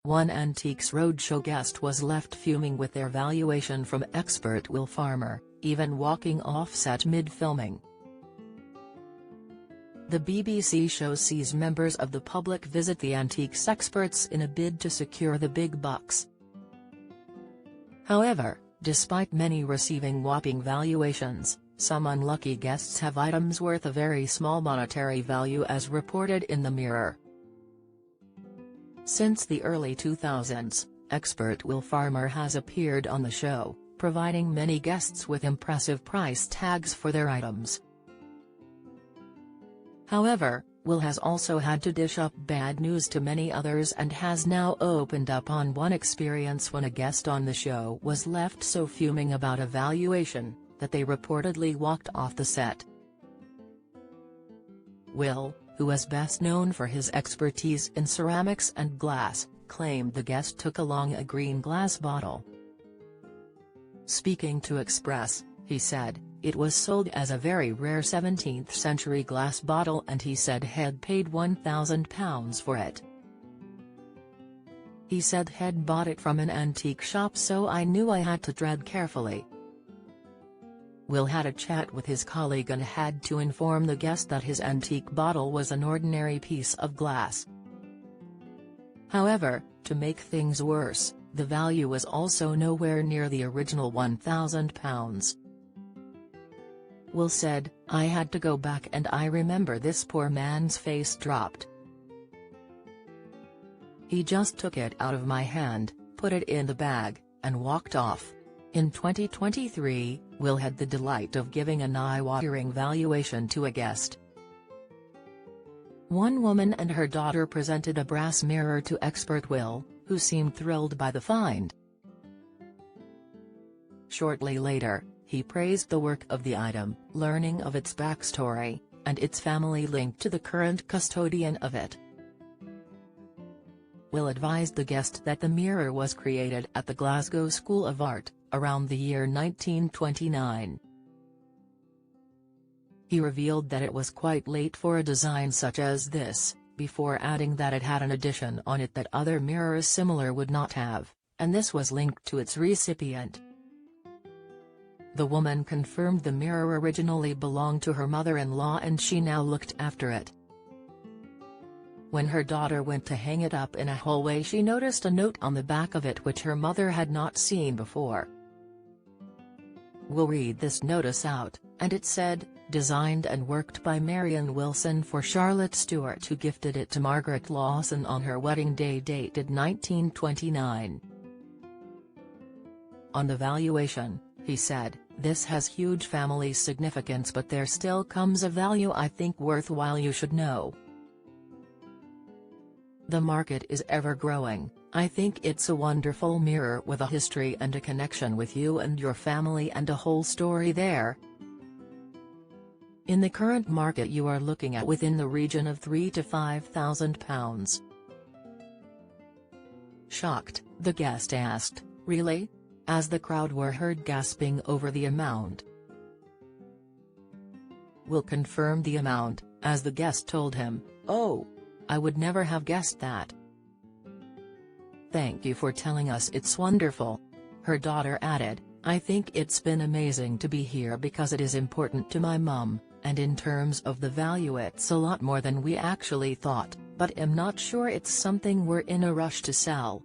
One Antiques Roadshow guest was left fuming with their valuation from expert Will Farmer, even walking off set mid-filming. The BBC show sees members of the public visit the antiques experts in a bid to secure the big bucks. However, despite many receiving whopping valuations, some unlucky guests have items worth a very small monetary value, as reported in the Mirror. Since the early 2000s, expert Will Farmer has appeared on the show, providing many guests with impressive price tags for their items. However, Will has also had to dish up bad news to many others and has now opened up on one experience when a guest on the show was left so fuming about a valuation, that they reportedly walked off the set. Will, who is best known for his expertise in ceramics and glass, claimed the guest took along a green glass bottle. Speaking to Express, he said, "It was sold as a very rare 17th century glass bottle and he said he'd paid £1,000 for it. He said he'd bought it from an antique shop, so I knew I had to tread carefully." Will had a chat with his colleague and had to inform the guest that his antique bottle was an ordinary piece of glass. However, to make things worse, the value was also nowhere near the original £1,000. Will said, "I had to go back and I remember this poor man's face dropped. He just took it out of my hand, put it in the bag, and walked off." In 2023, Will had the delight of giving an eye-watering valuation to a guest. One woman and her daughter presented a brass mirror to expert Will, who seemed thrilled by the find. Shortly later, he praised the work of the item, learning of its backstory, and its family link to the current custodian of it. Will advised the guest that the mirror was created at the Glasgow School of Art, around the year 1929. He revealed that it was quite late for a design such as this, before adding that it had an addition on it that other mirrors similar would not have, and this was linked to its recipient. The woman confirmed the mirror originally belonged to her mother-in-law and she now looked after it. When her daughter went to hang it up in a hallway, she noticed a note on the back of it which her mother had not seen before. We'll read this notice out, and it said, "Designed and worked by Marion Wilson for Charlotte Stewart, who gifted it to Margaret Lawson on her wedding day, dated 1929. On the valuation," he said, "this has huge family significance, but there still comes a value I think worthwhile you should know. The market is ever growing. I think it's a wonderful mirror with a history and a connection with you and your family and a whole story there. In the current market you are looking at within the region of £3,000 to £5,000. Shocked, the guest asked, "Really?" as the crowd were heard gasping over the amount. Will confirmed the amount, as the guest told him, "Oh, I would never have guessed that. Thank you for telling us, it's wonderful." Her daughter added, "I think it's been amazing to be here because it is important to my mum, and in terms of the value it's a lot more than we actually thought, but am not sure it's something we're in a rush to sell."